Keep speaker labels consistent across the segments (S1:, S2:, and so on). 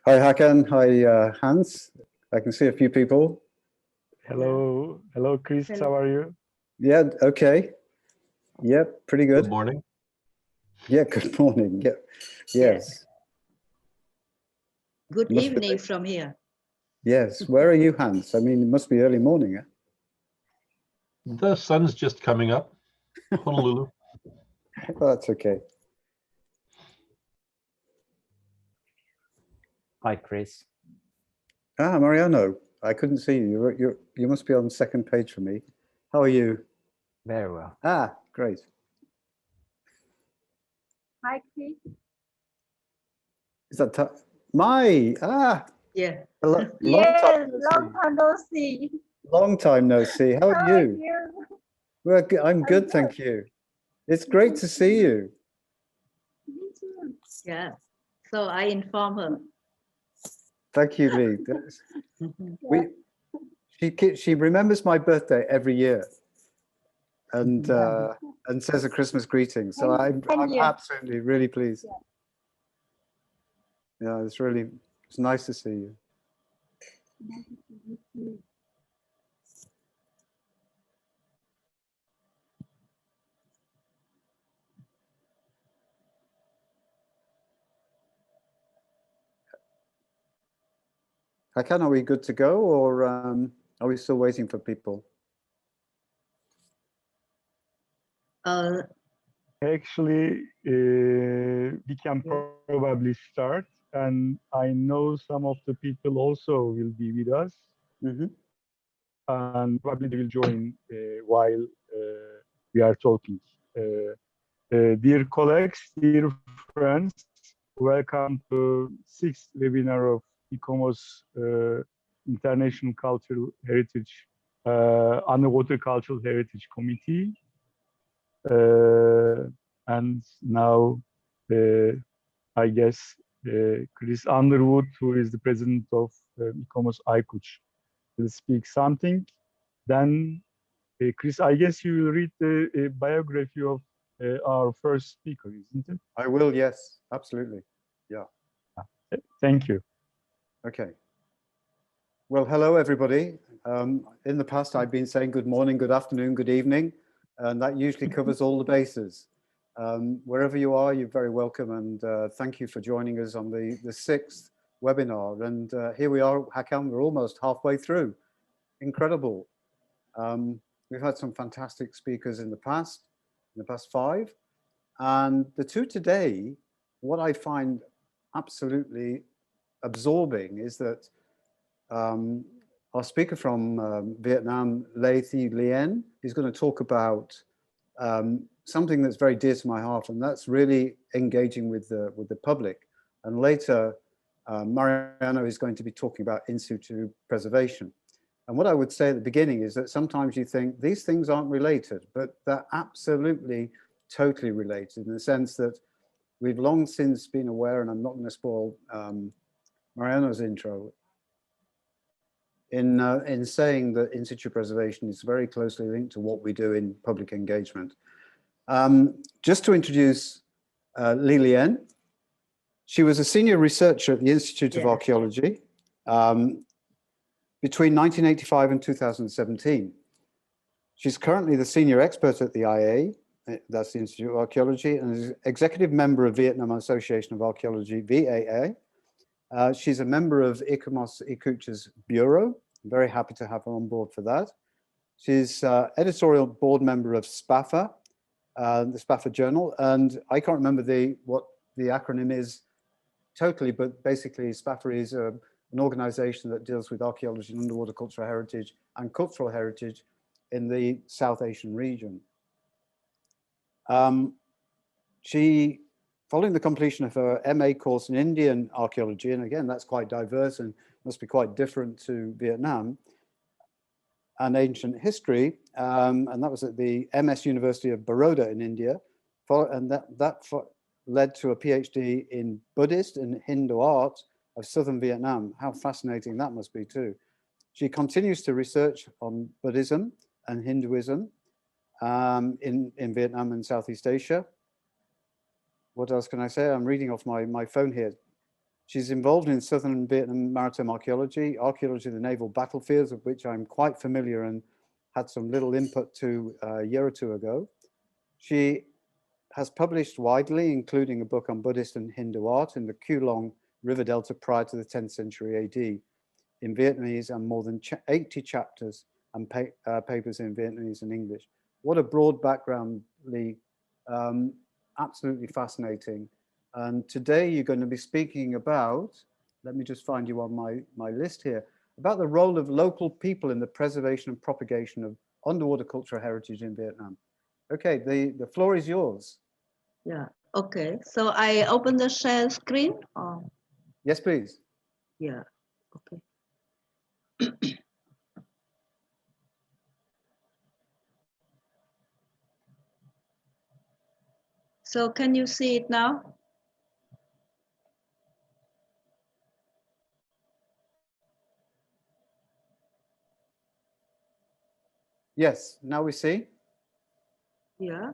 S1: Hi, Hakan. Hi, Hans. I can see a few people.
S2: Hello, Chris.
S3: Hello.
S2: How are you?
S1: Yeah, okay. Yep, pretty
S4: Good
S1: good.
S4: morning.
S1: Yeah, good morning. Yep. Yes.
S3: Good
S1: Must be
S3: evening
S1: late.
S3: from here.
S1: Yes. Where are you, Hans? I mean, it must be early morning.
S4: The sun's just coming up. Honolulu.
S1: Well, that's okay.
S5: Hi, Chris.
S1: Ah, Mariano, I couldn't see you. You must be on the second page for me. How are you?
S5: Very well.
S1: Ah, great.
S6: Hi, Chris.
S1: Is that Mai? Ah,
S3: Yeah.
S1: long
S6: Yes,
S1: time no
S6: long
S1: see.
S6: time no see.
S1: Long time no see. How are
S6: How are
S1: you?
S6: you?
S1: Well, I'm
S6: I'm
S1: good,
S6: good.
S1: thank you. It's great to see you.
S6: Me too.
S3: Yeah. So I inform her.
S1: Thank you, Lee. She remembers my birthday every year, and says a Christmas greeting. So I'm
S6: you.
S1: absolutely really pleased.
S6: Yeah.
S1: Yeah, it's nice to see you.
S6: Nice to meet you.
S1: Hakan, are we good to go, or are we still waiting for people?
S2: Actually, we can probably start, and I know some of the people also will be with us,
S1: Mm-hmm.
S2: and probably they will join while we are talking. Dear colleagues, dear friends, welcome to sixth webinar of ICOMOS International Cultural Heritage, Underwater Cultural Heritage Committee. And now, I guess, Chris Underwood, who is the president of ICOMOS ICUCH, will speak something. Then, Chris, I guess you will read the biography of our first speaker, isn't it?
S1: I will. Yes, absolutely. Yeah.
S2: Thank you.
S1: Okay. Well, hello, everybody. In the past, I've been saying good morning, good afternoon, good evening, and that usually covers all the bases. Wherever you are, you're very welcome, and thank you for joining us on the sixth webinar. And here we are, Hakan, we're almost halfway through. Incredible. We've had some fantastic speakers in the past 5, and the two today, what I find absolutely absorbing is that our speaker from Vietnam, Thi Lien, is going to talk about something that's very dear to my heart, and that's really engaging with the public. And later, Mariano is going to be talking about in situ preservation. And what I would say at the beginning is that sometimes you think these things aren't related, but they're absolutely totally related in the sense that we've long since been aware, and I'm not going to spoil Mariano's intro, in saying that in situ preservation is very closely linked to what we do in public engagement. Just to introduce Thi Lien, she was a senior researcher at the Institute of Archaeology between 1985 and 2017. She's currently the senior expert at the IA, that's the Institute of Archaeology, and is executive member of Vietnam Association of Archaeology, VAA. She's a member of ICOMOS ICUCH's Bureau. I'm very happy to have her on board for that. She's editorial board member of SPAFA, the SPAFA Journal, and I can't remember what the acronym is totally, but basically SPAFA is an organization that deals with archaeology and underwater cultural heritage and cultural heritage in the South Asian region. She, following the completion of her MA course in Indian archaeology, and again, that's quite diverse and must be quite different to Vietnam, and ancient history, and that was at the MS University of Baroda in India, and that led to a PhD in Buddhist and Hindu art of southern Vietnam. How fascinating that must be too. She continues to research on Buddhism and Hinduism in Vietnam and Southeast Asia. What else can I say? I'm reading off my phone here. She's involved in southern Vietnam maritime archaeology, archaeology of the naval battlefields, of which I'm quite familiar and had some little input to a year or two ago. She has published widely, including a book on Buddhist and Hindu art in the Kulong River Delta prior to the 10th century AD in Vietnamese, and more than 80 chapters and papers in Vietnamese and English. What a broad background, Lee. Absolutely fascinating. And today you're going to be speaking about, let me just find you on my list here, about the role of local people in the preservation and propagation of underwater cultural heritage in Vietnam. Okay, the floor is yours.
S3: Yeah. Okay. So I open the share screen. Oh,
S1: Yes, please.
S3: yeah. Okay. So can you see it now?
S1: Yes, now we see.
S3: Yeah.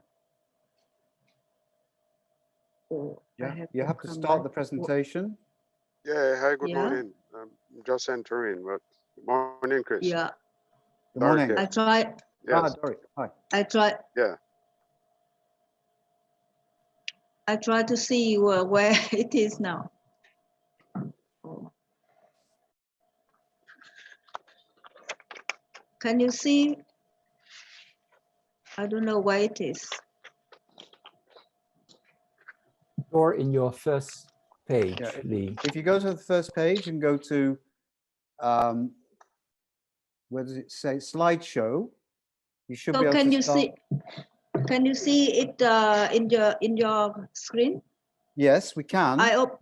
S3: Oh, I
S1: Yeah,
S3: have
S1: you
S3: to
S1: have to
S3: come
S1: start
S3: back.
S1: the presentation.
S7: Yeah, hi, good
S3: Yeah.
S7: morning. I'm just entering, but morning, Chris.
S3: Yeah.
S1: Good
S7: Dorit
S1: morning.
S7: here.
S3: I try.
S7: Yes,
S1: Dory, hi.
S3: I try.
S7: yeah.
S3: I try to see where it is now. Oh. Can you see? I don't know where it is.
S5: Or in your first page,
S1: Yeah,
S5: Lee.
S1: if you go to the first page and go to, where does it say slideshow? You should be
S3: So
S1: able
S3: can
S1: to
S3: you
S1: start.
S3: see? Can you see it in your screen?
S1: Yes, we can,
S3: I op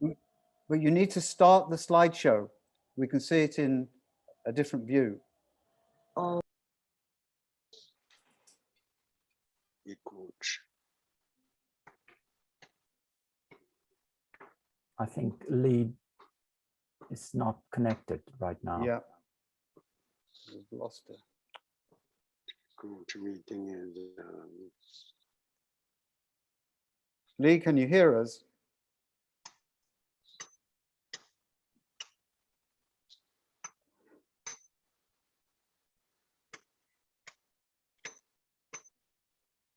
S1: but you need to start the slideshow. We can see it in a different view.
S3: oh,
S7: Coach.
S5: I think Lee is not connected right now.
S1: Yeah, we've lost it.
S7: Coach meeting is.
S1: Lee, can you hear us?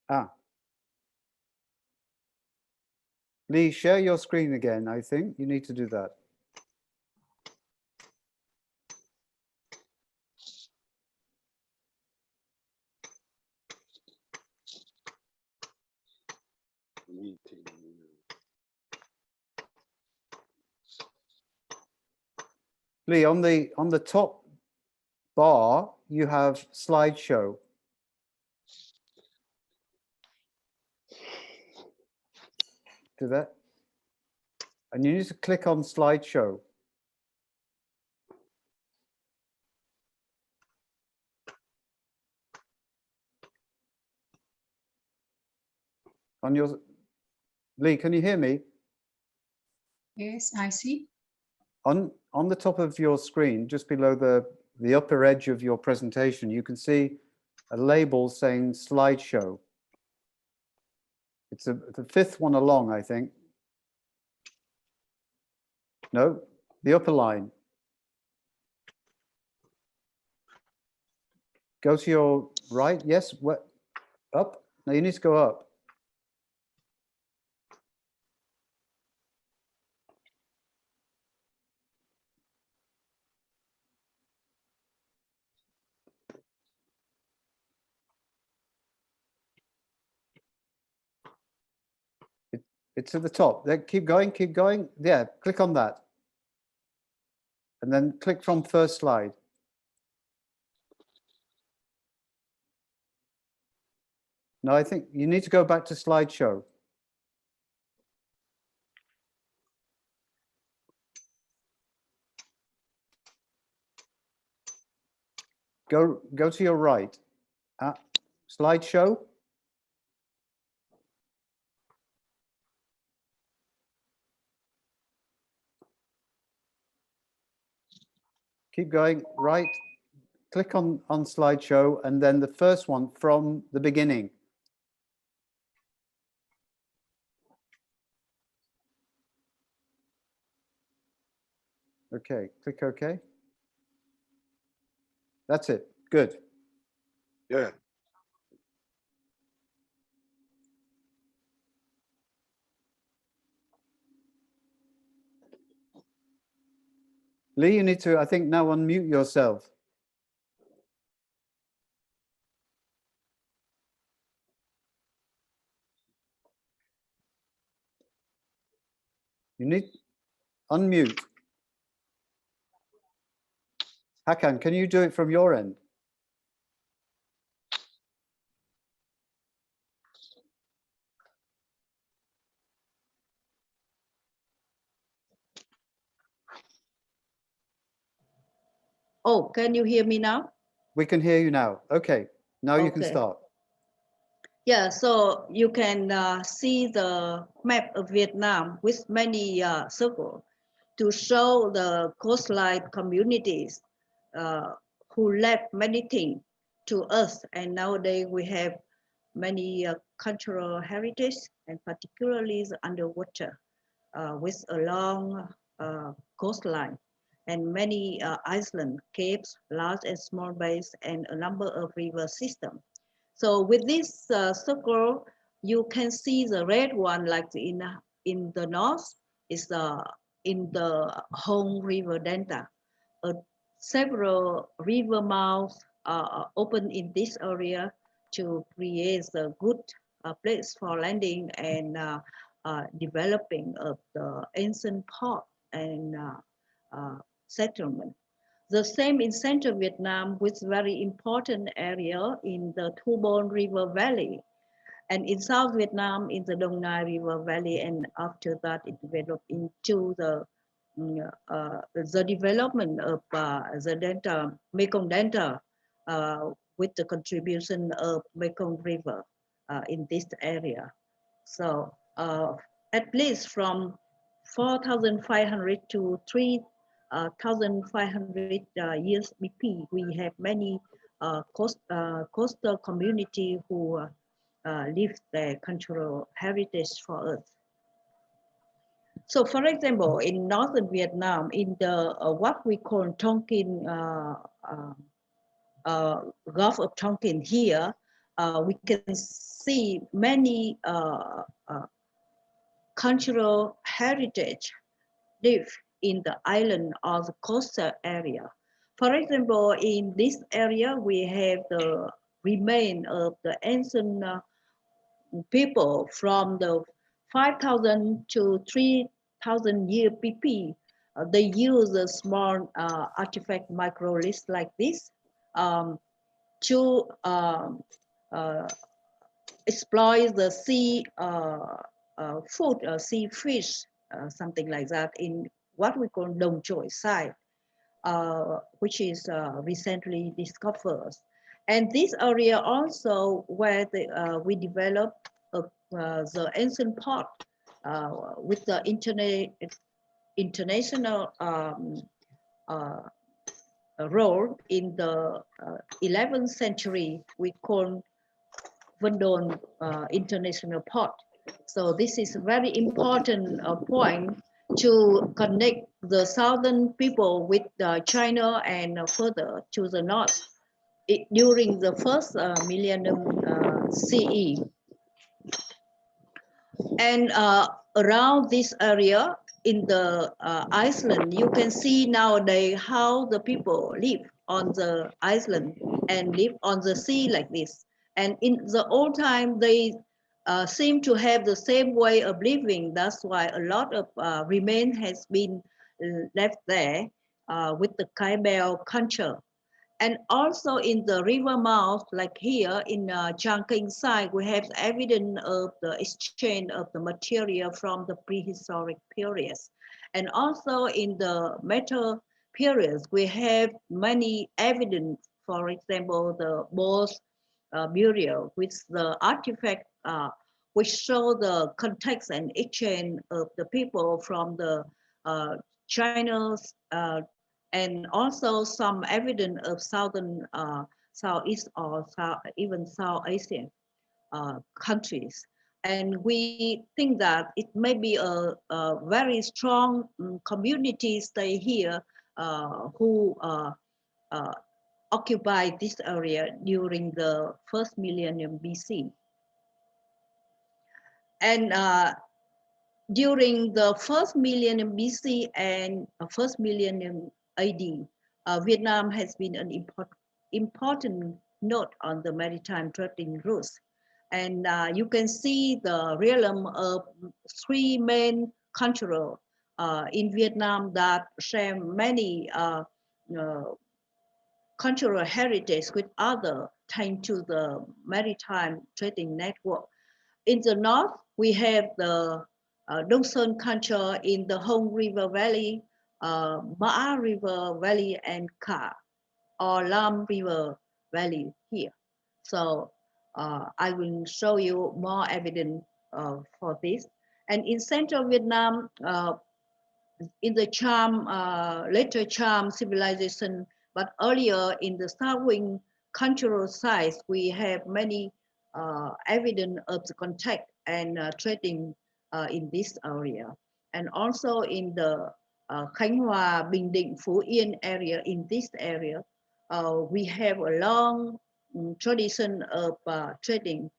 S1: Ah. Lee, share your screen again, I think. You need to do that.
S7: Meeting.
S1: Lee, on the top bar, you have slideshow. Do that. And you need to click on slideshow. On your, Lee, can you hear me?
S6: Yes, I see.
S1: On the top of your screen, just below the upper edge of your presentation, you can see a label saying slideshow. It's the fifth one along, I think. No, the upper line. Go to your right. Yes, what? Up? No, you need to go up. It's at the top. Then keep going, keep going. Yeah, click on that. And then click from first slide. No, I think you need to go back to slideshow. Go to your right. Slideshow. Keep going, right. Click on slideshow, and then the first one from the beginning. Okay, click OK. That's it. Good.
S7: Yeah.
S1: Lee, you need to, I think, now unmute yourself. You need unmute. Hakan, can you do it from your end?
S3: Oh, can you hear me now?
S1: We can hear you now. Okay, now you can
S3: Okay.
S1: start.
S3: Yeah, so you can see the map of Vietnam with many circles to show the coastline communities who left many things to us. And nowadays we have many cultural heritage, and particularly the underwater with a long coastline and many island, capes, large and small bays, and a number of river systems. So with this circle, you can see the red one, like in the north, is in the Hong River Delta. Several river mouths are open in this area to create a good place for landing and developing of the ancient port and settlement. The same in central Vietnam with very important area in the Thu Bon River Valley, and in South Vietnam in the Dong Nai River Valley, and after that it developed into the development of the Delta, Mekong Delta, with the contribution of Mekong River in this area. So at least from 4,500 to 3,500 years BP, we have many coastal community who leave their cultural heritage for us. So for example, in northern Vietnam, in the what we call Tonkin, Gulf of Tonkin here, we can see many cultural heritage live in the island or the coastal area. For example, in this area, we have the remain of the ancient people from the 5,000 to 3,000 year BP. They use a small artifact microliths like this to exploit the sea food, sea fish, something like that, in what we call Dong Choi site, which is recently discovered. And this area also where we developed the ancient port with the international role in the 11th century. We call Vân Đồn International Port. So this is a very important point to connect the southern people with China and further to the north during the first millennium CE. And around this area in the Iceland, you can see nowadays how the people live on the island and live on the sea like this. And in the old time, they seem to have the same way of living. That's why a lot of remain has been left there with the Kai Bell culture. And also in the river mouth, like here in Chiang Kinh site, we have evidence of the exchange of the material from the prehistoric periods. And also in the metal periods, we have many evidence, for example, the Bose burial with the artifact which show the context and exchange of the people from the China's and also some evidence of southern, Southeast or even South Asian countries. And we think that it may be a very strong community stay here who occupied this area during the first millennium BC. And during the first millennium BC and first millennium AD, Vietnam has been an important node on the maritime trading routes. And you can see the realm of three main cultures in Vietnam that share many cultural heritage with other thanks to the maritime trading network. In the north, we have the Đông Sơn culture in the Hồng River Valley, Mã River Valley, and Ca or Lam River Valley here. So I will show you more evidence for this. And in central Vietnam, in the Cham, later Cham civilization, but earlier in the southern cultural sites, we have many evidence of the contact and trading in this area. And also in the Khánh Hòa, Bình Định, Phú Yên area, in this area, we have a long tradition of trading,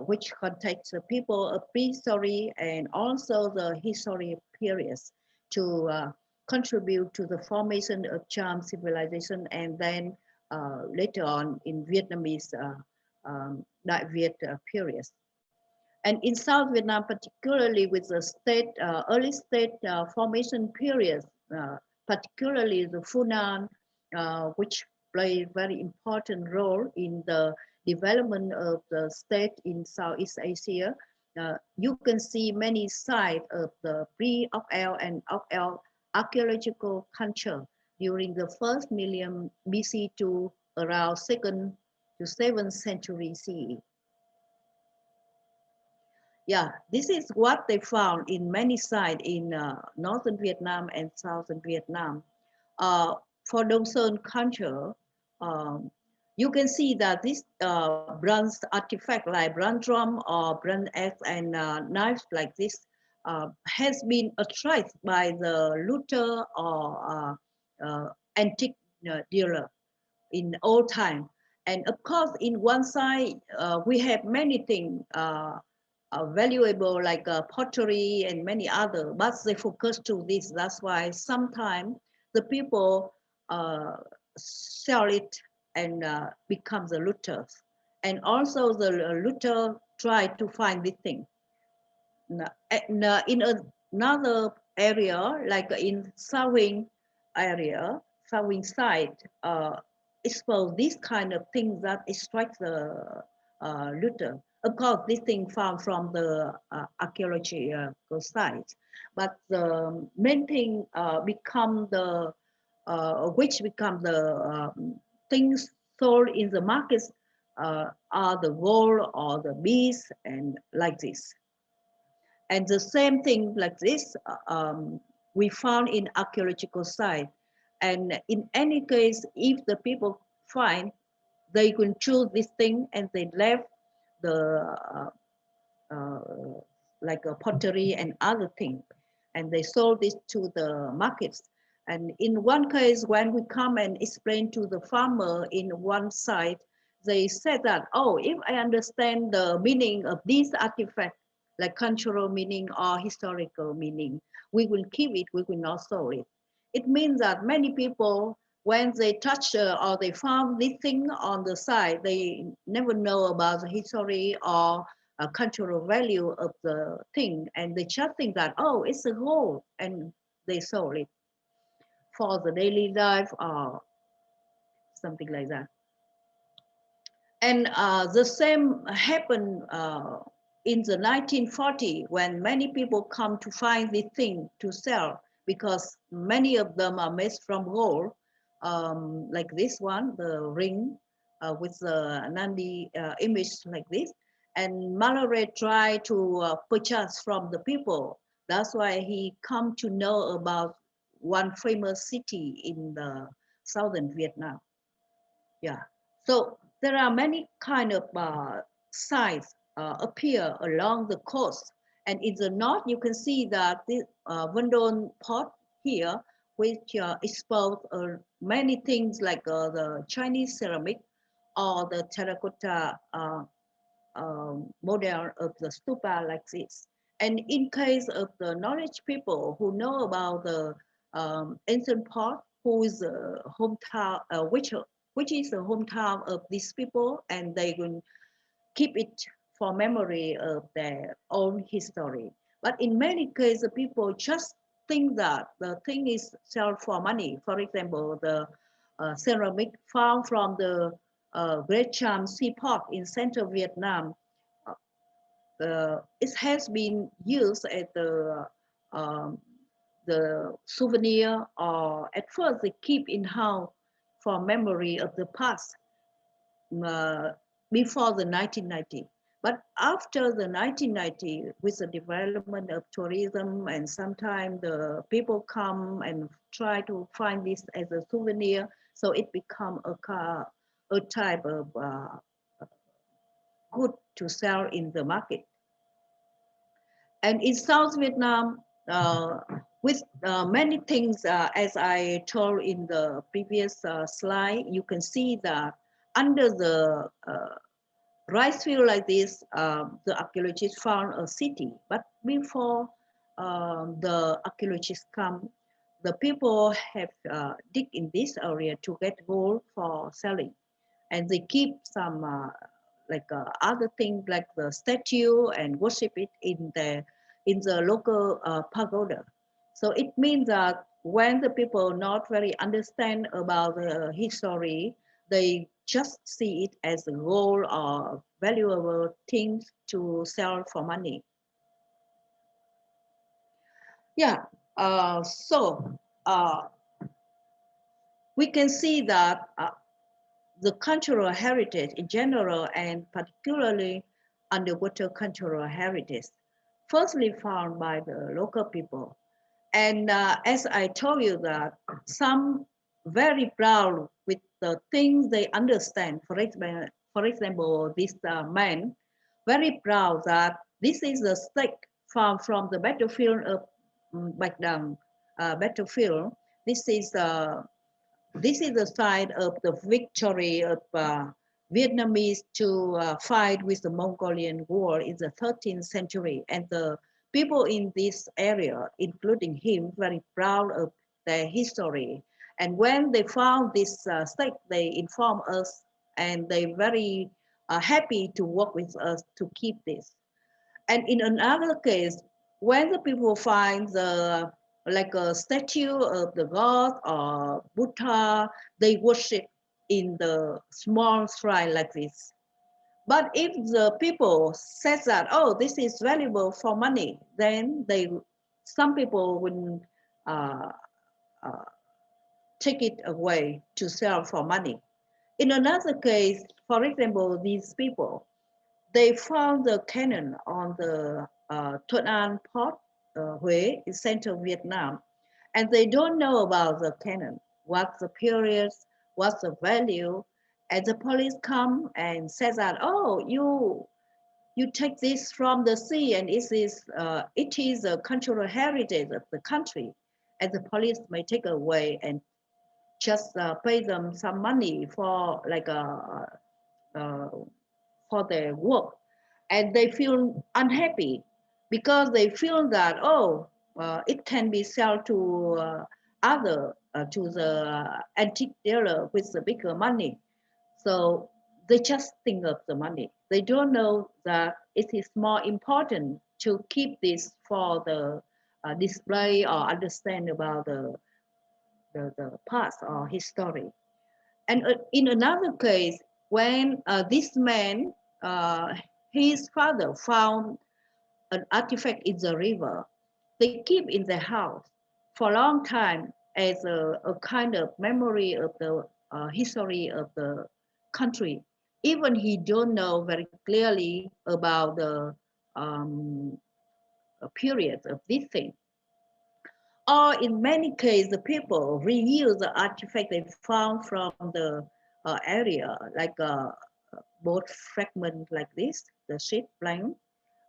S3: which contacts the people of prehistory and also the historic periods to contribute to the formation of Cham civilization, and then later on in Vietnamese Đại Việt periods. And in South Vietnam, particularly with the state, early state formation periods, particularly the Funan, which play a very important role in the development of the state in Southeast Asia. You can see many sites of the pre-Ốc Eo and Ốc Eo archaeological culture during the first millennium BC to around 2nd to 7th century CE. Yeah, this is what they found in many sites in northern Vietnam and southern Vietnam. For Đông Sơn culture, you can see that this bronze artifact like bronze drum or bronze axe and knives like this has been attracted by the looter or antique dealer in old time. And of course, in one side, we have many things valuable like pottery and many other, but they focus to this. That's why sometimes the people sell it and become the looters. And also the looter try to find this thing. In another area, like in southern area, southern side, expose this kind of thing that extract the looter. Of course, this thing found from the archaeological sites, but the main thing become the things sold in the markets are the gold or the beads and like this. And the same thing like this we found in archaeological site. And in any case, if the people find, they can choose this thing and they left the like a pottery and other thing, and they sold this to the markets. And in one case, when we come and explain to the farmer in one site, they said that, oh, if I understand the meaning of this artifact, like cultural meaning or historical meaning, we will keep it, we will not sell it. It means that many people, when they touch or they found this thing on the side, they never know about the history or cultural value of the thing, and they just think that, oh, it's a gold, and they sold it for the daily life or something like that. And the same happened in the 1940 when many people come to find this thing to sell, because many of them are made from gold, like this one, the ring with the Nandi image like this. And Mallory tried to purchase from the people. That's why he come to know about one famous city in the southern Vietnam. Yeah, so there are many kind of sites appear along the coast. And in the north, you can see that the Vondon pot here, which expose many things like the Chinese ceramic or the terracotta model of the stupa like this. And in case of the knowledge people who know about the ancient pot, who is the hometown, which is the hometown of these people, and they will keep it for memory of their own history. But in many cases, people just think that the thing is sold for money. For example, the ceramic found from the Great Cham seaport in central Vietnam, it has been used as the souvenir, or at first they keep in house for memory of the past before the 1990. But after the 1990, with the development of tourism, and sometimes the people come and try to find this as a souvenir, so it become a type of good to sell in the market. And in South Vietnam, with many things, as I told in the previous slide, you can see that under the rice field like this, the archaeologists found a city. But before the archaeologists come, the people have dig in this area to get gold for selling. And they keep some other things like the statue and worship it in the local pagoda. So it means that when the people not very understand about the history, they just see it as a gold or valuable things to sell for money. Yeah, so we can see that the cultural heritage in general, and particularly underwater cultural heritage, firstly found by the local people. And as I told you that some very proud with the things they understand. For example, this man, very proud that this is a stake found from the battlefield of Bạch Đằng battlefield. This is the site of the victory of Vietnamese to fight with the Mongolian war in the 13th century. And the people in this area, including him, very proud of their history. And when they found this stake, they informed us, and they very happy to work with us to keep this. And in another case, when the people find the like a statue of the god or Buddha, they worship in the small shrine like this. But if the people says that, oh, this is valuable for money, then some people will take it away to sell for money. In another case, for example, these people, they found the cannon on the Thuận An port, Huế, in central Vietnam, and they don't know about the cannon, what's the period, what's the value, and the police come and says that, oh, you take this from the sea, and it is a cultural heritage of the country, and the police may take away and just pay them some money for for their work, and they feel unhappy because they feel that, oh, it can be sold to to the antique dealer with the bigger money. So they just think of the money. They don't know that it is more important to keep this for the display or understand about the past or history. And in another case, when this man, his father found an artifact in the river, they keep in the house for a long time as a kind of memory of the history of the country. Even he don't know very clearly about the periods of this thing. Or in many cases, the people reuse the artifact they found from the area, like both fragment like this, the sheet blank.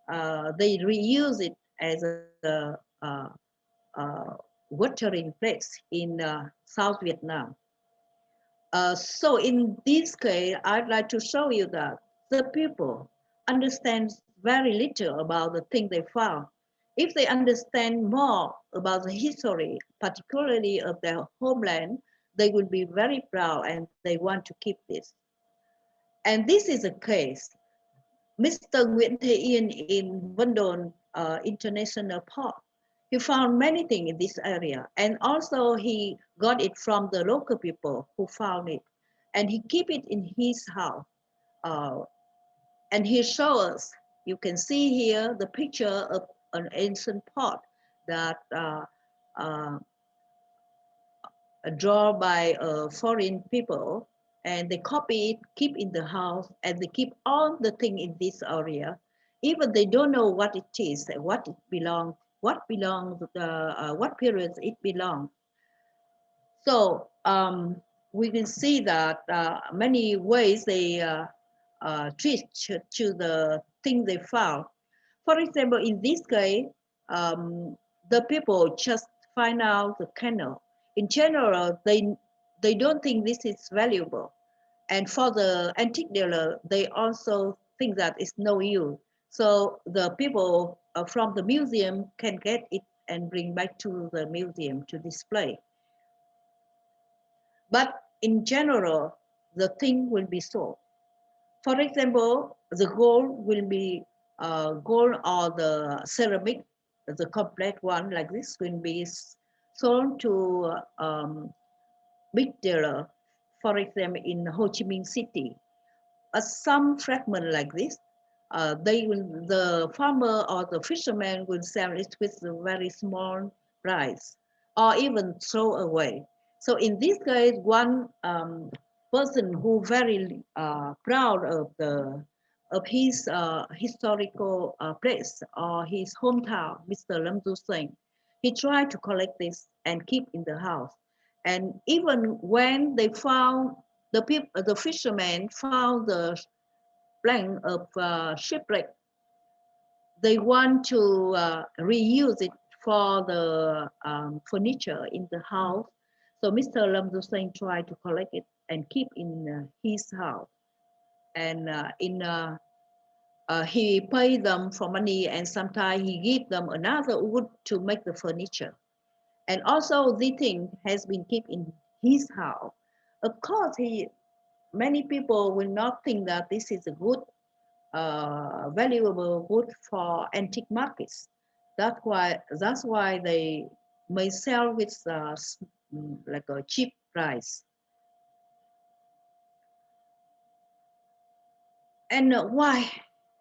S3: They reuse it as a watering place in South Vietnam. So in this case, I'd like to show you that the people understand very little about the thing they found. If they understand more about the history, particularly of their homeland, they will be very proud and they want to keep this. And this is a case. Mr. Nguyễn Thi Lien in Vân Đồn International Park, he found many things in this area, and also he got it from the local people who found it, and he keep it in his house. And he shows us, you can see here the picture of an ancient pot that drawn by foreign people, and they copy it, keep in the house, and they keep all the thing in this area. Even they don't know what it is, what it belongs, what periods it belongs. So we can see that many ways they treat to the thing they found. For example, in this case, the people just find out the candle. In general, they don't think this is valuable. And for the antique dealer, they also think that it's no use. So the people from the museum can get it and bring back to the museum to display. But in general, the thing will be sold. For example, the gold will be gold or the ceramic, the complete one like this will be sold to big dealer, for example, in Ho Chi Minh City. Some fragment like this, the farmer or the fisherman will sell it with a very small price, or even throw away. So in this case, one person who very proud of his historical place or his hometown, Mr. Lam Du Seng, he tried to collect this and keep in the house. And even when they found the fishermen found the plank of shipwreck, they want to reuse it for the furniture in the house. So Mr. Lam Du Seng tried to collect it and keep in his house. And he paid them for money, and sometimes he give them another wood to make the furniture. And also the thing has been kept in his house. Of course, many people will not think that this is a good, valuable wood for antique markets. That's why they may sell with like a cheap price. And why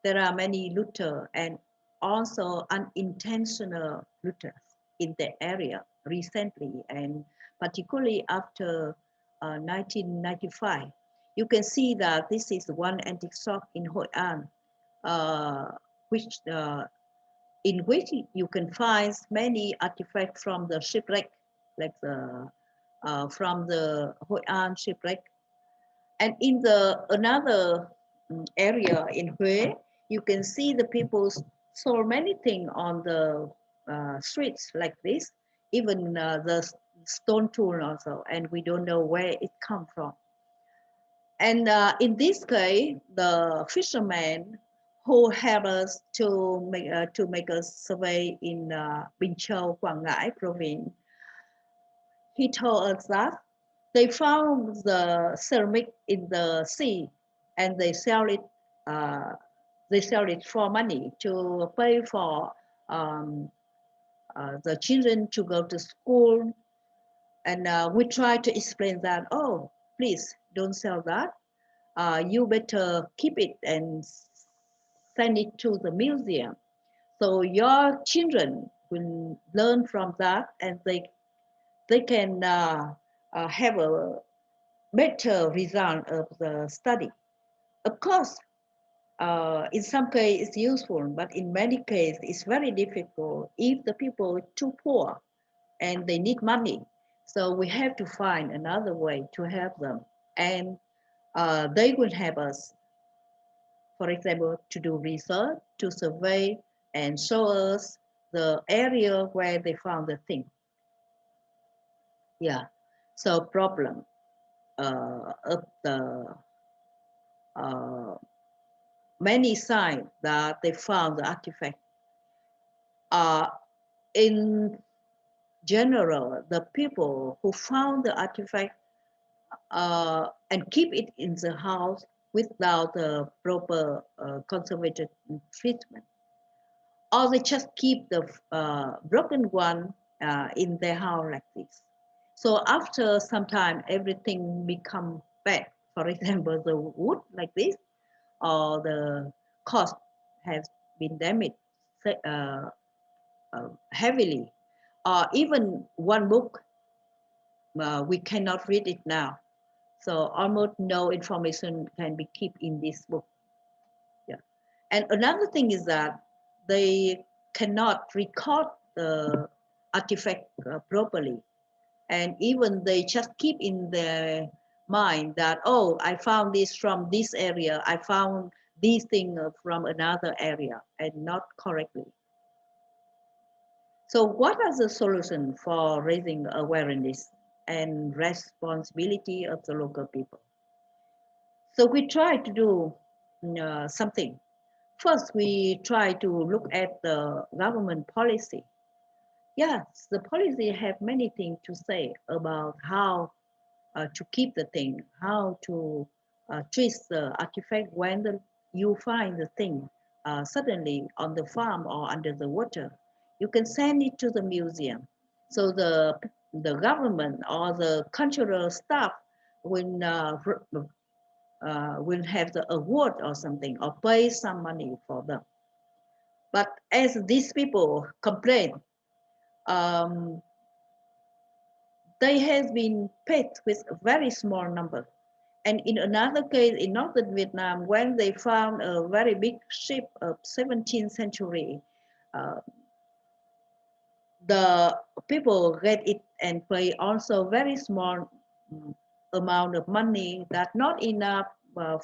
S3: there are many looter and also unintentional looters in the area recently, and particularly after 1995. You can see that this is one antique shop in Hội An, in which you can find many artifacts from the shipwreck, like from the Hội An shipwreck. And in another area in Huế, you can see the people sold many things on the streets like this, even the stone tool also, and we don't know where it come from. And in this case, the fisherman who helped us to make a survey in Bình Châu, Quảng Ngãi province, he told us that they found the ceramic in the sea, and they sell it. They sell it for money to pay for the children to go to school. And we try to explain that, oh, please don't sell that. You better keep it and send it to the museum. So your children will learn from that, and they can have a better result of the study. Of course, in some cases it's useful, but in many cases it's very difficult if the people are too poor and they need money. So we have to find another way to help them, and they will help us for example, to do research, to survey, and show us the area where they found the thing. Yeah, so problem of the many signs that they found the artifact. In general, the people who found the artifact and keep it in the house without the proper conservative treatment, or they just keep the broken one in their house like this. So after some time, everything become bad. For example, the wood like this, or the cost has been damaged heavily, or even one book, we cannot read it now. So almost no information can be kept in this book. Yeah. And another thing is that they cannot record the artifact properly. And even they just keep in their mind that, oh, I found this from this area, I found these things from another area, and not correctly. So what are the solutions for raising awareness and responsibility of the local people? So we try to do something. First, we try to look at the government policy. Yes, the policy have many things to say about how to keep the thing, how to treat the artifact when you find the thing suddenly on the farm or under the water. You can send it to the museum. So the government or the cultural staff will have the award or something, or pay some money for them. But as these people complain, they have been paid with a very small number. And in another case, in northern Vietnam, when they found a very big ship of 17th century, the people get it and pay also very small amount of money, that not enough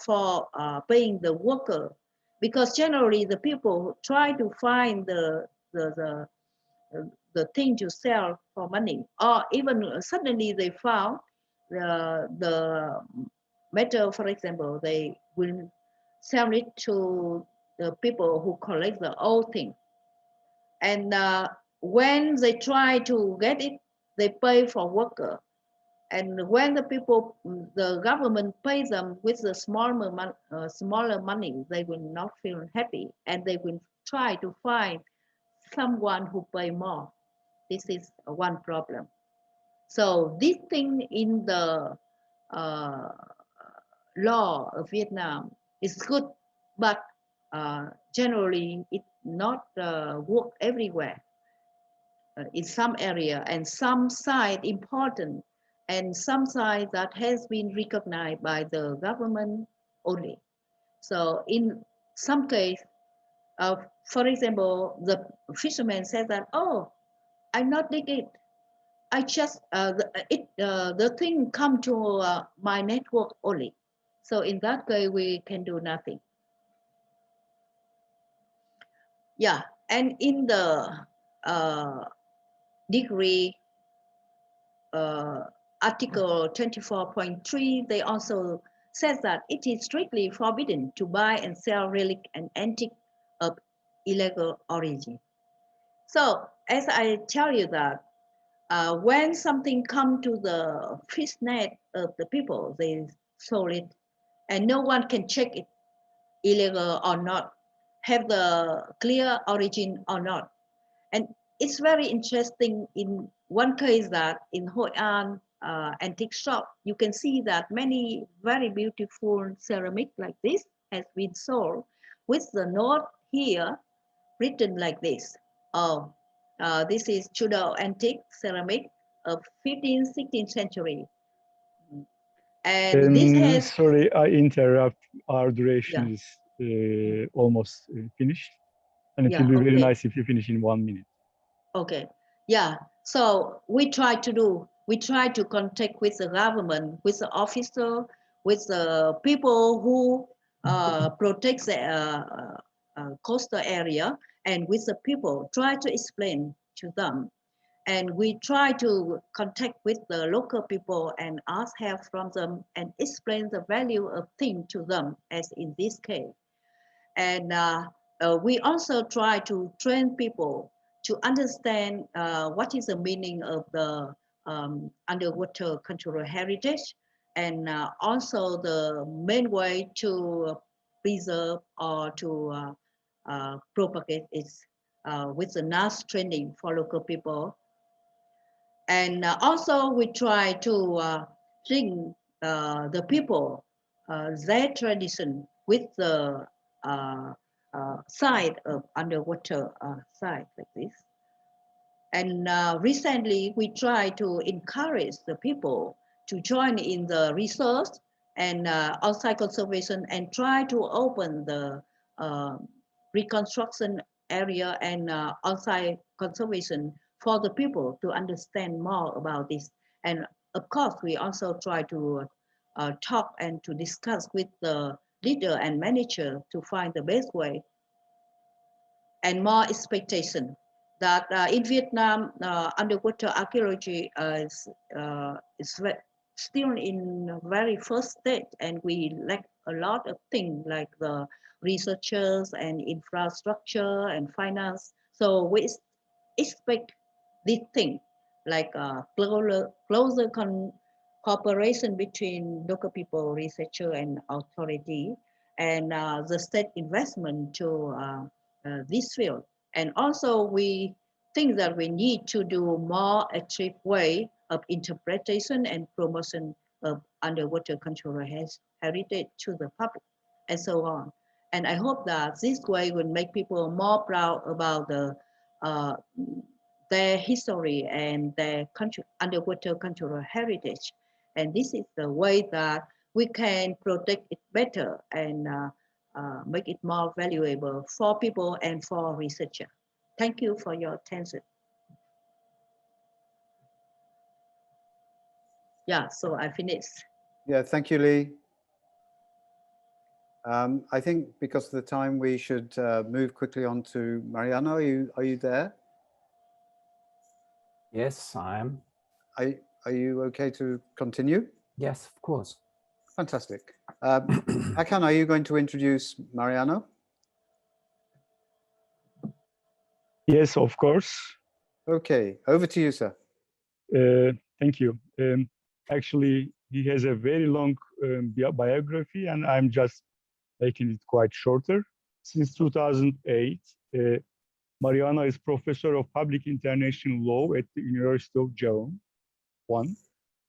S3: for paying the worker, because generally the people try to find the thing to sell for money, or even suddenly they found the metal, for example, they will sell it to the people who collect the old thing. And when they try to get it, they pay for worker. And when the government pays them with the smaller money, they will not feel happy, and they will try to find someone who pay more. This is one problem. So this thing in the law of Vietnam is good, but generally it not work everywhere. In some area, and some site important, and some site that has been recognized by the government only. So in some case, for example, the fisherman says that, oh, I'm not digging. I just the thing come to my network only. So in that case, we can do nothing. Yeah, and in the degree Article 24.3, they also says that it is strictly forbidden to buy and sell relic and antique of illegal origin. So as I tell you that, when something come to the fish net of the people, they sold it, and no one can check it illegal or not, have the clear origin or not. And it's very interesting in one case that in Hoi An antique shop, you can see that many very beautiful ceramic like this has been sold with the note here written like this. Oh, this is Tudor antique ceramic of 15th, 16th century. And this has...
S2: Sorry, I interrupt. Our duration is almost finished. And it will be very nice if you finish in 1 minute.
S3: Okay, yeah. So we try to contact with the government, with the officer, with the people who protect the coastal area, and with the people, try to explain to them. And we try to contact with the local people and ask help from them and explain the value of things to them, as in this case. And we also try to train people to understand what is the meaning of the underwater cultural heritage, and also the main way to preserve or to propagate it with the NAS training for local people. And also we try to bring the people, their tradition with the side of underwater side like this. And recently we try to encourage the people to join in the research and outside conservation, and try to open the reconstruction area and outside conservation for the people to understand more about this. And of course, we also try to talk and to discuss with the leader and manager to find the best way. And more expectation that in Vietnam, underwater archaeology is still in very first stage, and we lack a lot of things like the researchers and infrastructure and finance. So we expect this thing like closer cooperation between local people, researcher, and authority, and the state investment to this field. And also we think that we need to do more active way of interpretation and promotion of underwater cultural heritage to the public, and so on. And I hope that this way will make people more proud about their history and their underwater cultural heritage. And this is the way that we can protect it better and make it more valuable for people and for researchers. Thank you for your attention. Yeah, so I finished.
S1: Yeah, thank you, Lee. I think because of the time, we should move quickly on to Mariano. Are you there?
S5: Yes, I am.
S1: Are you okay to continue?
S5: Yes, of course.
S1: Fantastic. Hakan, are you going to introduce Mariano?
S2: Yes, of course.
S1: Okay, over to you, sir.
S2: Thank you. Actually, he has a very long biography, and I'm just making it quite shorter. Since 2008, Mariano is professor of public international law at the University of Jaun,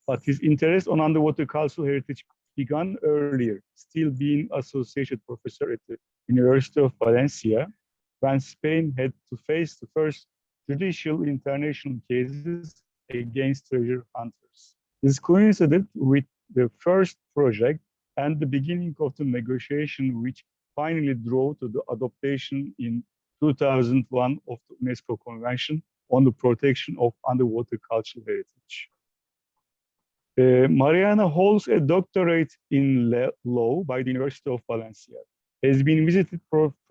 S2: but his interest on underwater cultural heritage began earlier, still being associate professor at the University of Valencia, when Spain had to face the first judicial international cases against treasure hunters. This coincided with the first project and the beginning of the negotiation, which finally drove to the adoption in 2001 of the UNESCO Convention on the protection of underwater cultural heritage. Mariano holds a doctorate in law by the University of Valencia. Has been visited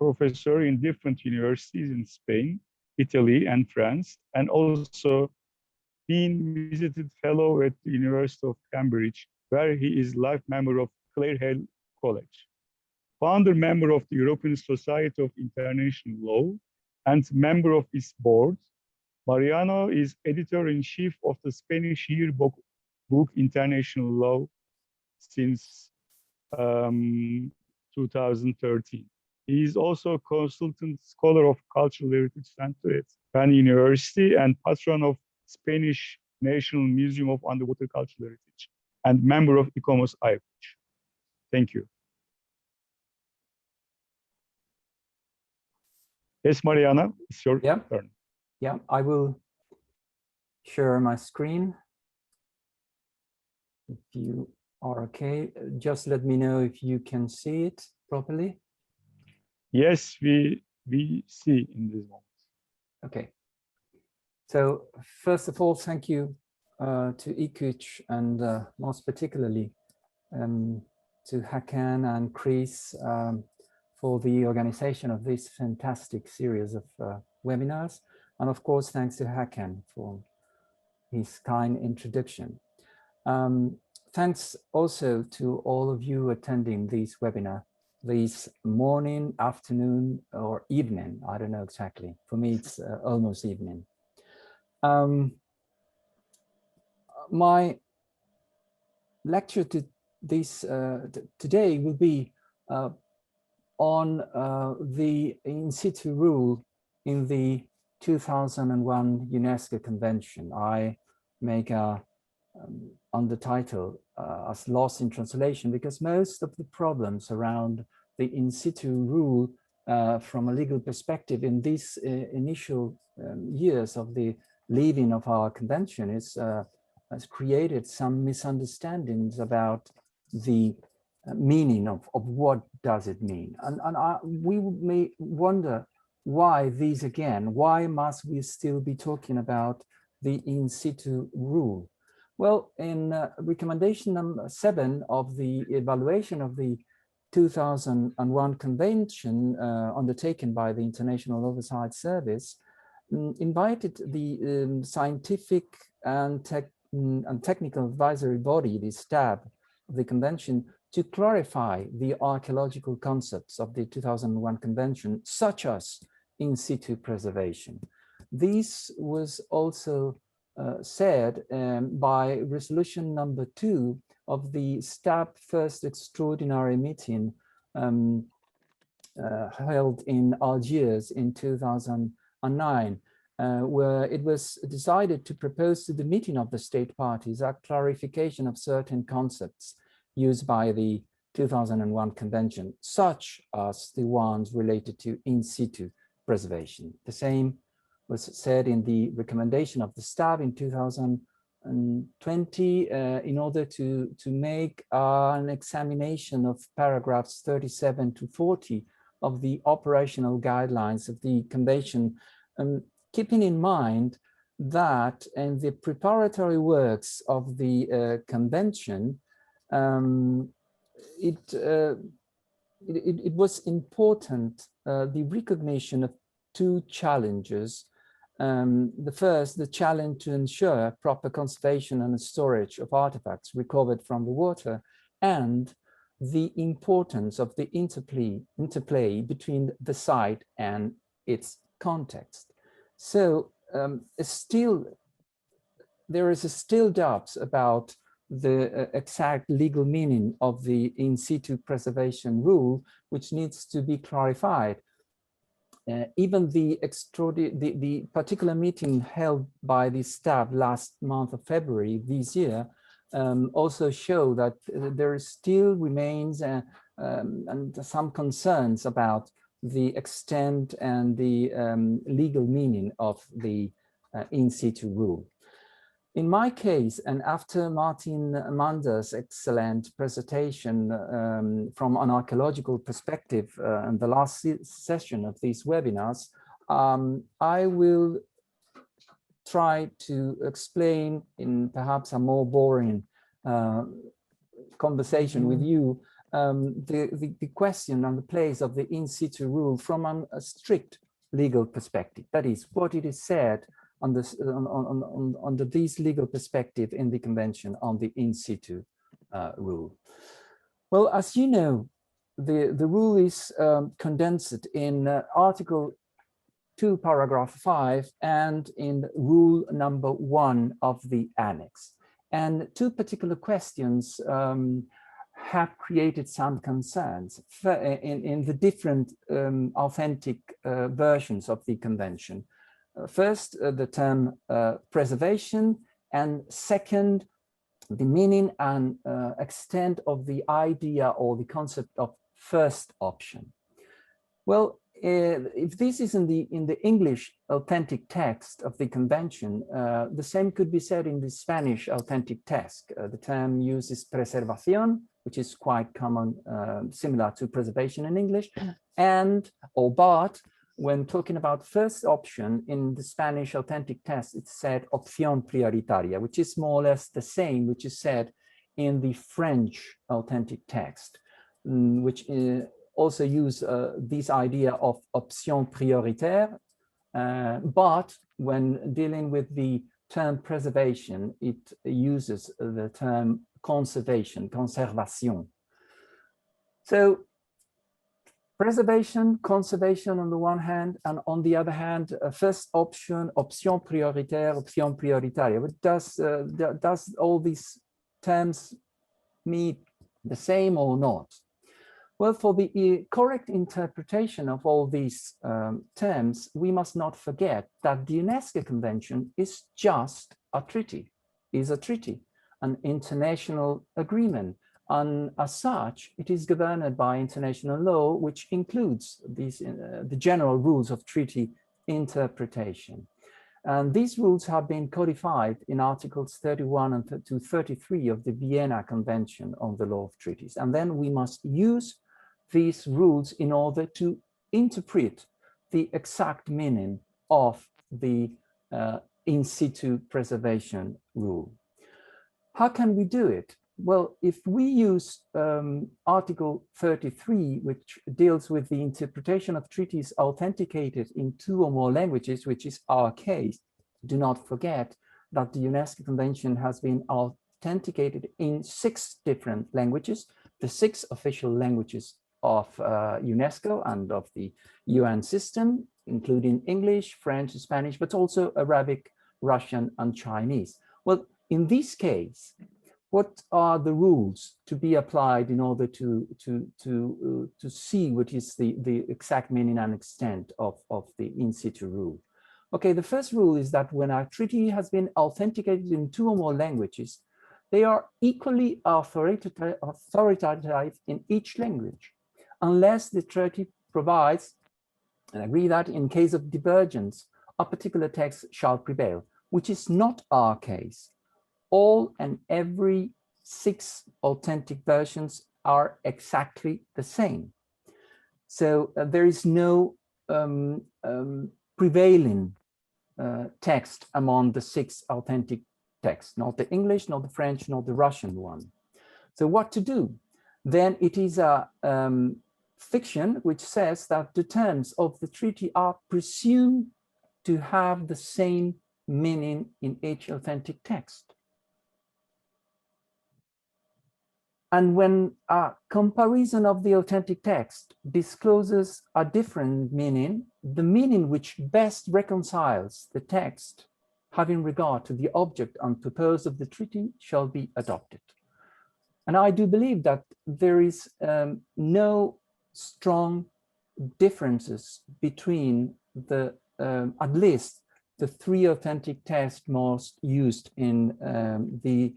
S2: professor in different universities in Spain, Italy, and France, and also been visited fellow at the University of Cambridge, where he is life member of Clare Hill College. Founder member of the European Society of International Law and member of its board, Mariano is editor-in-chief of the Spanish yearbook International Law since 2013. He is also a consultant scholar of cultural heritage center at Penn University and patron of Spanish National Museum of Underwater Cultural Heritage and member of ICOMOS ICUCH. Thank you. Yes, Mariana, it's your turn.
S5: Yeah, I will share my screen. If you are okay, just let me know if you can see it properly.
S2: Yes, we see in this moment.
S5: Okay. So first of all, thank you to ICUCH and most particularly to Hakan and Chris for the organization of this fantastic series of webinars. And of course, thanks to Hakan for his kind introduction. Thanks also to all of you attending this webinar, this morning, afternoon, or evening. I don't know exactly. For me, it's almost evening. My lecture today will be on the in situ rule in the 2001 UNESCO Convention. I make a undertitle as lost in translation because most of the problems around the in situ rule from a legal perspective in these initial years of the leaving of our convention has created some misunderstandings about the meaning of what does it mean. And we may wonder why these again, why must we still be talking about the in situ rule? Well, in recommendation number 7 of the evaluation of the 2001 convention undertaken by the International Oversight Service, invited the scientific and technical advisory body, the STAB of the convention, to clarify the archaeological concepts of the 2001 convention, such as in situ preservation. This was also said by resolution number 2 of the STAB first extraordinary meeting held in Algiers in 2009, where it was decided to propose to the meeting of the state parties a clarification of certain concepts used by the 2001 convention, such as the ones related to in situ preservation. The same was said in the recommendation of the STAB in 2020 in order to make an examination of paragraphs 37 to 40 of the operational guidelines of the convention, keeping in mind that in the preparatory works of the convention, it was important, the recognition of two challenges. The first, the challenge to ensure proper conservation and storage of artifacts recovered from the water, and the importance of the interplay between the site and its context. So there is still doubts about the exact legal meaning of the in situ preservation rule, which needs to be clarified. Even the particular meeting held by the STAB last month of February this year also show that there still remains and some concerns about the extent and the legal meaning of the in situ rule. In my case, and after Martin Mander's excellent presentation from an archaeological perspective in the last session of these webinars, I will try to explain in perhaps a more boring conversation with you the question and the place of the in situ rule from a strict legal perspective. That is, what it is said under this legal perspective in the convention on the in situ rule. Well, as you know, the rule is condensed in Article 2, paragraph 5, and in rule number 1 of the annex. And two particular questions have created some concerns in the different authentic versions of the convention. First, the term preservation, and second, the meaning and extent of the idea or the concept of first option. Well, if this is in the English authentic text of the convention, the same could be said in the Spanish authentic text. The term uses preservación, which is quite common, similar to preservation in English, but when talking about first option in the Spanish authentic text, it's said opción prioritaria, which is more or less the same, which is said in the French authentic text, which also use this idea of option prioritaire, but when dealing with the term preservation, it uses the term conservation, conservation. So preservation, conservation on the one hand, and on the other hand, first option, option prioritaire, option prioritaire. But does all these terms mean the same or not? Well, for the correct interpretation of all these terms, we must not forget that the UNESCO Convention is just a treaty, an international agreement. And as such, it is governed by international law, which includes these, the general rules of treaty interpretation. And these rules have been codified in Articles 31 to 33 of the Vienna Convention on the Law of Treaties. And then we must use these rules in order to interpret the exact meaning of the in situ preservation rule. How can we do it? Well, if we use Article 33, which deals with the interpretation of treaties authenticated in 2 or more languages, which is our case, do not forget that the UNESCO Convention has been authenticated in 6 different languages, the 6 official languages of UNESCO and of the UN system, including English, French, Spanish, but also Arabic, Russian, and Chinese. Well, in this case, what are the rules to be applied in order to see what is the exact meaning and extent of the in situ rule? Okay, the first rule is that when a treaty has been authenticated in 2 or more languages, they are equally authoritative in each language, unless the treaty provides and agree that in case of divergence, a particular text shall prevail, which is not our case. All and every 6 authentic versions are exactly the same. So there is no prevailing text among the 6 authentic texts, not the English, not the French, not the Russian one. So what to do? Then it is a fiction which says that the terms of the treaty are presumed to have the same meaning in each authentic text. And when a comparison of the authentic text discloses a different meaning, the meaning which best reconciles the text having regard to the object and purpose of the treaty shall be adopted. And I do believe that there is no strong differences between the, at least the 3 authentic texts most used in the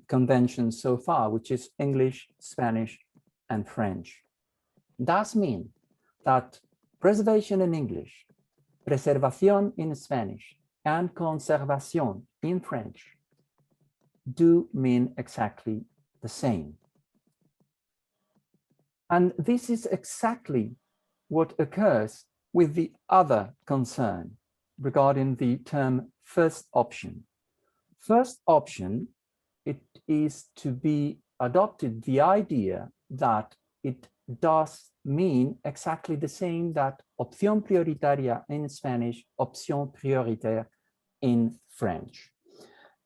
S5: convention so far, which is English, Spanish, and French. Does mean that preservation in English, preservación in Spanish, and conservation in French do mean exactly the same. And this is exactly what occurs with the other concern regarding the term first option. First option, it is to be adopted the idea that it does mean exactly the same that opción prioritaria in Spanish, opción prioritaire in French.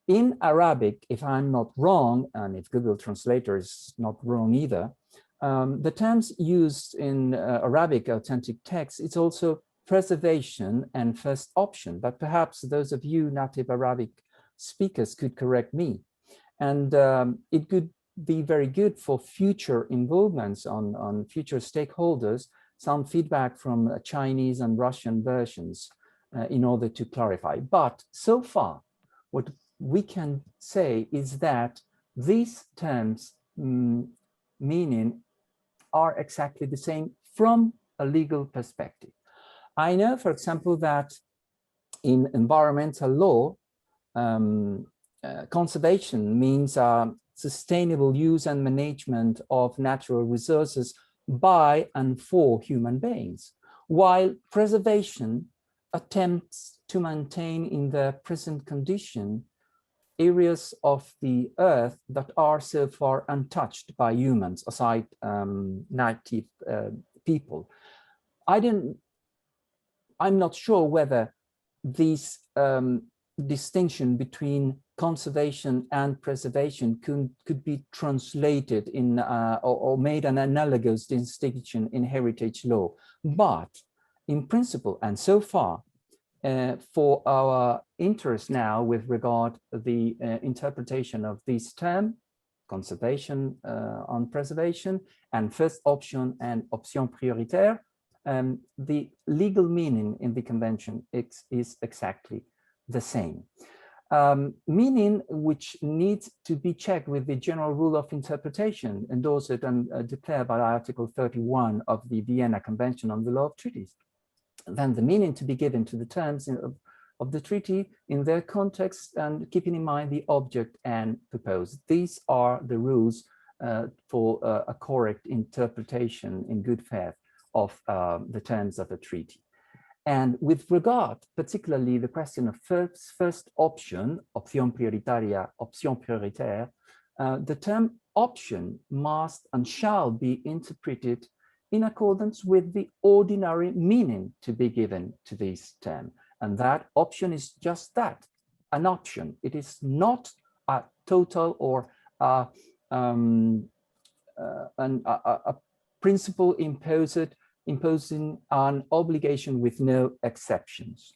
S5: In Arabic, if I'm not wrong, and if Google Translator is not wrong either, the terms used in Arabic authentic text, it's also preservation and first option, but perhaps those of you native Arabic speakers could correct me. And it could be very good for future involvements on future stakeholders, some feedback from Chinese and Russian versions in order to clarify. But so far, what we can say is that these terms meaning are exactly the same from a legal perspective. I know, for example, that in environmental law, conservation means sustainable use and management of natural resources by and for human beings, while preservation attempts to maintain in their present condition areas of the earth that are so far untouched by humans, aside native people. I'm not sure whether this distinction between conservation and preservation could be translated in or made an analogous distinction in heritage law. But in principle, and so far, for our interest now with regard to the interpretation of this term, conservation on preservation, and first option and option prioritaire, the legal meaning in the convention is exactly the same. Meaning which needs to be checked with the general rule of interpretation endorsed and declared by Article 31 of the Vienna Convention on the Law of Treaties. Then the meaning to be given to the terms of the treaty in their context, and keeping in mind the object and purpose. These are the rules for a correct interpretation in good faith of the terms of a treaty. And with regard, particularly the question of first option, option prioritaria, option prioritaire, the term option must and shall be interpreted in accordance with the ordinary meaning to be given to this term. And that option is just that, an option. It is not a total or a principle imposing an obligation with no exceptions.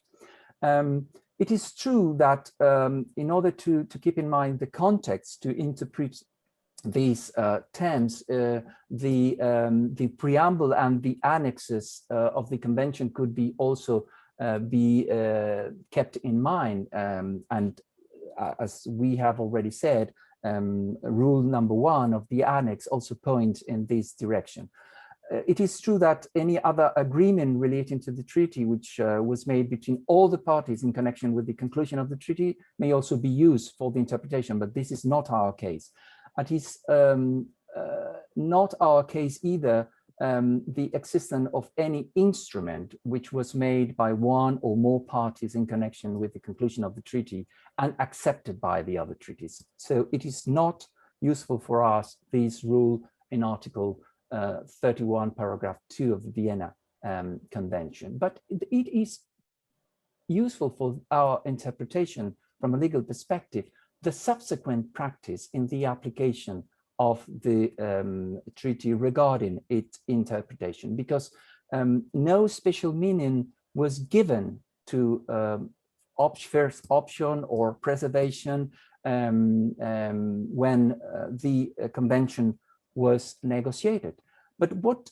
S5: It is true that in order to keep in mind the context to interpret these terms, the preamble and the annexes of the convention could be also be kept in mind. And as we have already said, rule number 1 of the annex also points in this direction. It is true that any other agreement relating to the treaty which was made between all the parties in connection with the conclusion of the treaty may also be used for the interpretation, but this is not our case. It is not our case either the existence of any instrument which was made by one or more parties in connection with the conclusion of the treaty and accepted by the other treaties. So it is not useful for us, this rule in Article 31, paragraph 2 of the Vienna Convention. But it is useful for our interpretation from a legal perspective, the subsequent practice in the application of the treaty regarding its interpretation, because no special meaning was given to first option or preservation when the convention was negotiated. But what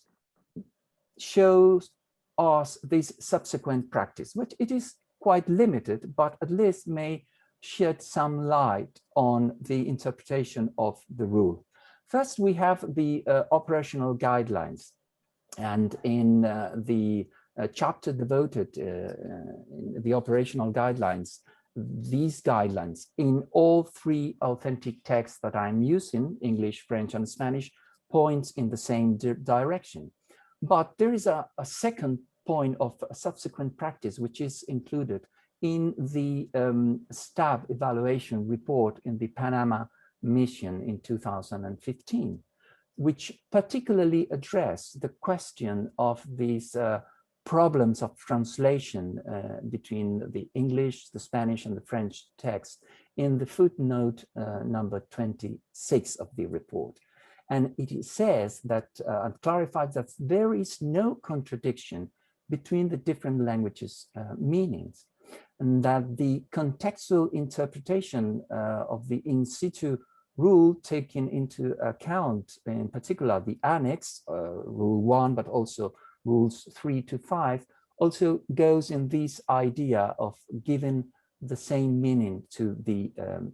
S5: shows us this subsequent practice, which it is quite limited, but at least may shed some light on the interpretation of the rule. First, we have the operational guidelines. And in the chapter devoted the operational guidelines, these guidelines in all 3 authentic texts that I'm using, English, French, and Spanish, points in the same direction. But there is a second point of subsequent practice, which is included in the staff evaluation report in the Panama mission in 2015, which particularly address the question of these problems of translation between the English, the Spanish, and the French text in the footnote number 26 of the report. And it says that, and clarifies that there is no contradiction between the different languages' meanings, and that the contextual interpretation of the in situ rule, taking into account in particular the annex, rule 1, but also rules 3 to 5, also goes in this idea of giving the same meaning to the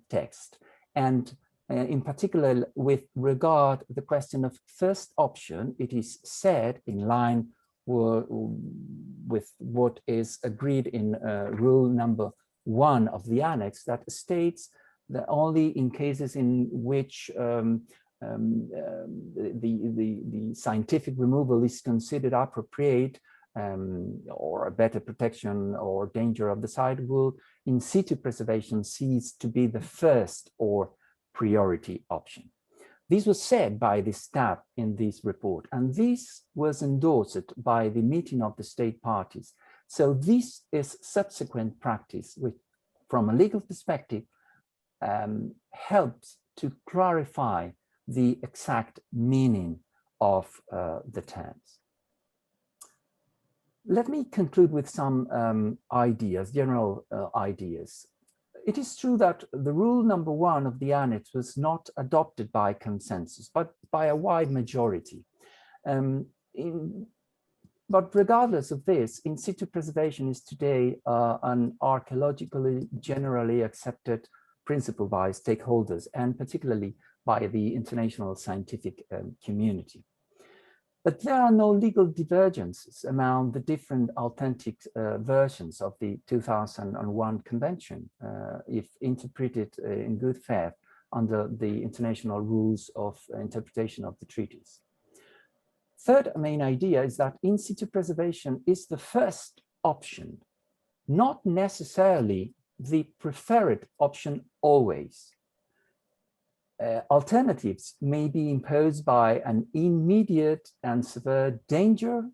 S5: text. And in particular, with regard to the question of first option, it is said in line with what is agreed in rule number 1 of the annex, that states that only in cases in which the scientific removal is considered appropriate, or a better protection or danger of the site, will in situ preservation cease to be the first or priority option. This was said by the staff in this report, and this was endorsed by the meeting of the state parties. So this is subsequent practice, which from a legal perspective helps to clarify the exact meaning of the terms. Let me conclude with some ideas, general ideas. It is true that the rule number 1 of the Annex was not adopted by consensus, but by a wide majority. But regardless of this, in situ preservation is today an archaeologically generally accepted principle by stakeholders, and particularly by the international scientific community. But there are no legal divergences among the different authentic versions of the 2001 Convention, if interpreted in good faith under the international rules of interpretation of the treaties. Third main idea is that in situ preservation is the first option, not necessarily the preferred option always. Alternatives may be imposed by an immediate and severe danger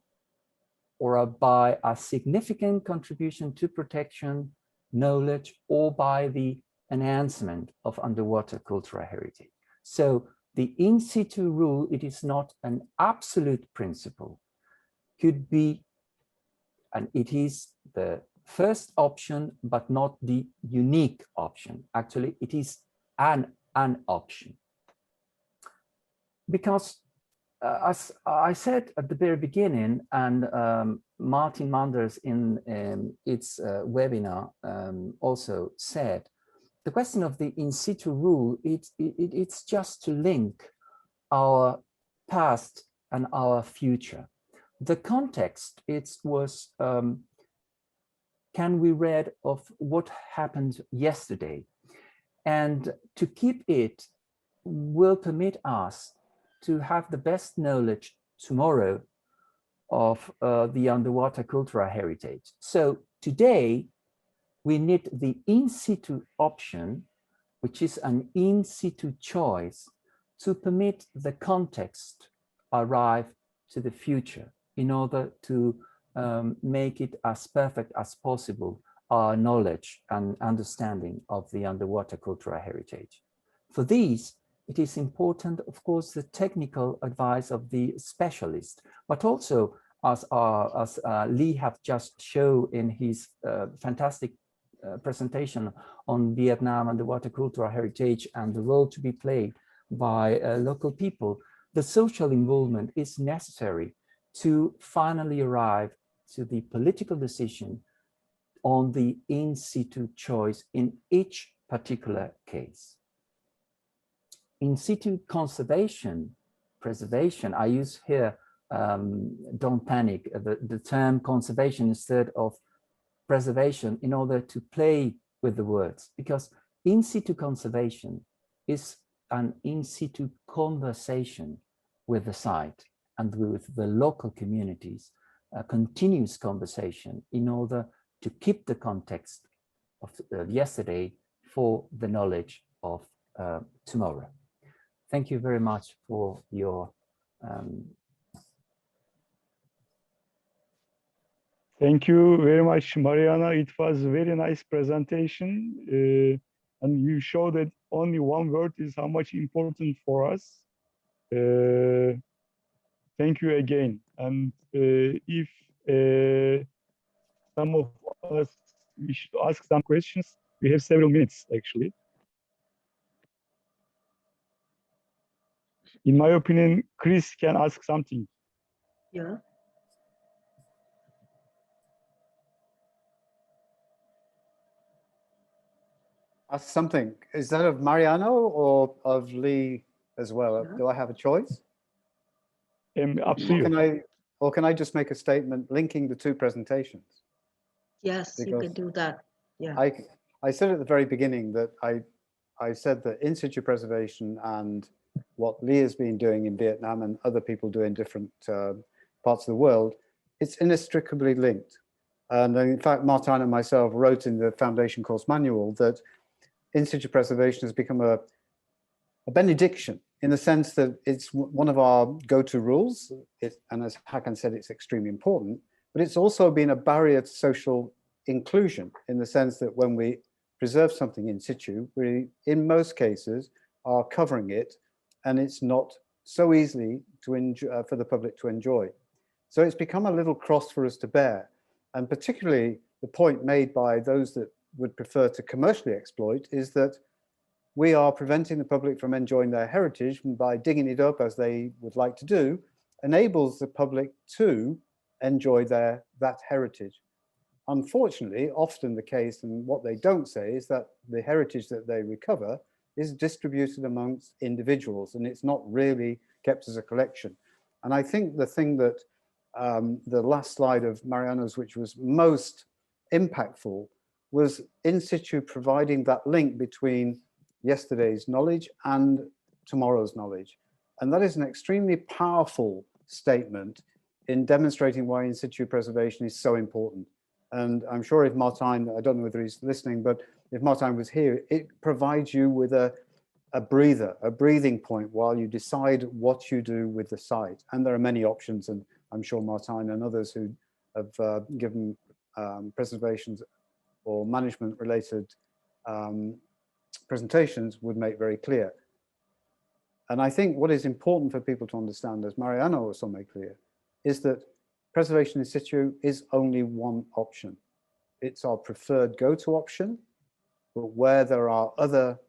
S5: or by a significant contribution to protection, knowledge, or by the enhancement of underwater cultural heritage. So the in situ rule, it is not an absolute principle, could be, and it is the first option, but not the unique option. Actually, it is an option. Because as I said at the very beginning, and Martin Manders in its webinar also said, the question of the in situ rule, it's just to link our past and our future. The context, was, can we read of what happened yesterday? And to keep it will permit us to have the best knowledge tomorrow of the underwater cultural heritage. So today, we need the in situ option, which is an in situ choice, to permit the context arrive to the future in order to make it as perfect as possible, our knowledge and understanding of the underwater cultural heritage. For these, it is important, of course, the technical advice of the specialist, but also as Lee have just shown in his fantastic presentation on Vietnam underwater cultural heritage and the role to be played by local people, the social involvement is necessary to finally arrive to the political decision on the in situ choice in each particular case. In situ conservation, preservation, I use here, don't panic, the term conservation instead of preservation in order to play with the words, because in situ conservation is an in situ conversation with the site and with the local communities, a continuous conversation in order to keep the context of yesterday for the knowledge of tomorrow. Thank you very much for your
S2: Thank you very much, Mariana. It was a very nice presentation. And you showed that only one word is how much important for us. Thank you again. And if some of us wish to ask some questions, we have several minutes, actually. In my opinion, Chris can ask something.
S3: Yeah.
S1: Ask something. Is that of Mariano or of Lee as well?
S3: Yeah.
S1: Do I have a choice?
S2: Up to you.
S1: Or can I just make a statement linking the two presentations?
S3: Yes, you can do that. Yeah.
S1: I said at the very beginning that I said that in situ preservation and what Lee has been doing in Vietnam and other people do in different parts of the world it's inextricably linked. And in fact, Martin and myself wrote in the Foundation course manual that in situ preservation has become a benediction, in the sense that it's one of our go-to rules. And as Hakan said, it's extremely important, but it's also been a barrier to social inclusion, in the sense that when we preserve something in situ, we, in most cases, are covering it, and it's not so easily to enjoy, for the public to enjoy. So it's become a little cross for us to bear. And particularly the point made by those that would prefer to commercially exploit is that we are preventing the public from enjoying their heritage, and by digging it up as they would like to do, enables the public to enjoy that heritage. Unfortunately, often the case, and what they don't say, is that the heritage that they recover is distributed amongst individuals, and it's not really kept as a collection. And I think the thing that the last slide of Mariano's, which was most impactful, was in situ providing that link between yesterday's knowledge and tomorrow's knowledge. And that is an extremely powerful statement in demonstrating why in situ preservation is so important. And I'm sure if Martin, I don't know whether he's listening, but if Martin was here, it provides you with a breather, a breathing point while you decide what you do with the site. And there are many options, and I'm sure Martin and others who have given preservations or management related presentations would make very clear. And I think what is important for people to understand, as Mariano also made clear, is that preservation in situ is only one option. It's our preferred go-to option, but where there are other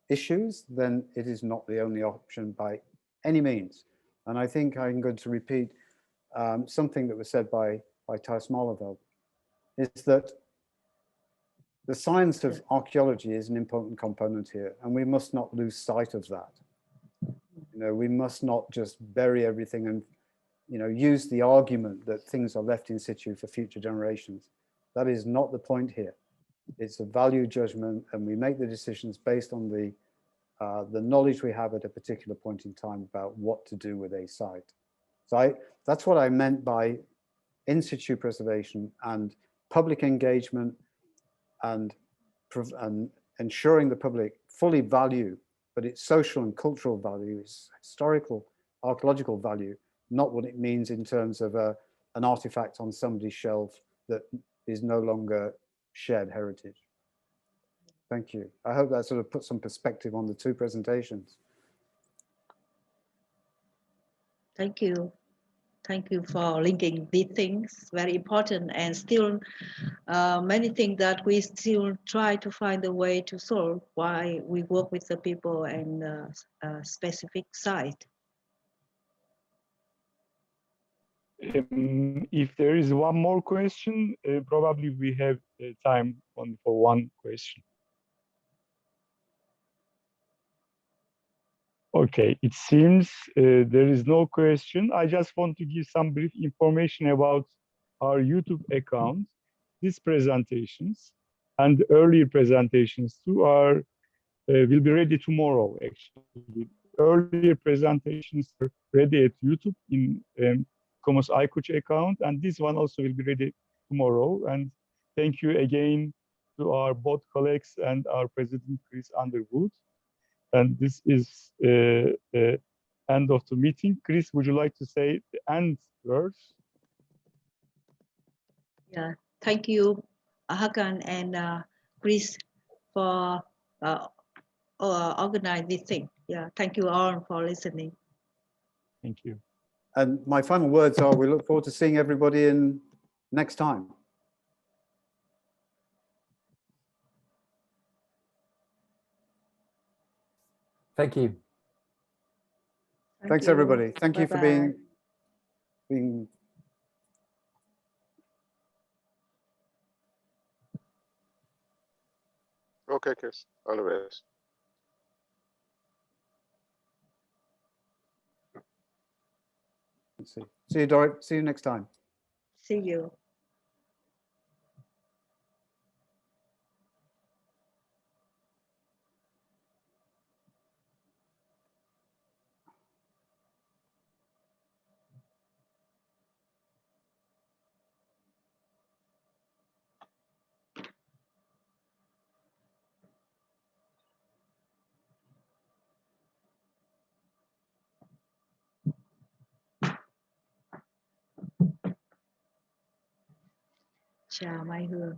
S1: issues, then it is not the only option by any means. And I think I'm going to repeat something that was said by Thijs Maleveld, is that the science of archaeology is an important component here, and we must not lose sight of that. You know, we must not just bury everything and, you know, use the argument that things are left in situ for future generations. That is not the point here. It's a value judgment, and we make the decisions based on the knowledge we have at a particular point in time about what to do with a site. So that's what I meant by in situ preservation and public engagement, and ensuring the public fully value, but its social and cultural value, its historical, archaeological value, not what it means in terms of an artifact on somebody's shelf that is no longer shared heritage. Thank you. I hope that sort of puts some perspective on the two presentations.
S3: Thank you. Thank you for linking these things, very important, and still many things that we still try to find a way to solve while we work with the people and a specific site.
S2: If there is one more question, probably we have time only for one question. Okay, it seems there is no question. I just want to give some brief information about our YouTube account. These presentations and earlier presentations too are will be ready tomorrow. Actually, earlier presentations are ready at YouTube in ICOMOS iKuch account, and this one also will be ready tomorrow. And thank you again to our both colleagues and our President Chris Underwood. And this is end of the meeting. Chris, would you like to say the end words?
S3: Yeah, thank you, Hakan and Chris, for organize this thing. Yeah, thank you all for listening.
S2: Thank you.
S1: And my final words are, we look forward to seeing everybody in next time.
S5: Thank you.
S1: Thanks, everybody. Thank you for
S3: Bye-bye.
S1: being
S7: Okay, Chris, all the best.
S1: Let's see. See you, Dorrit. See you next time.
S3: See you. Chào Mai Hương.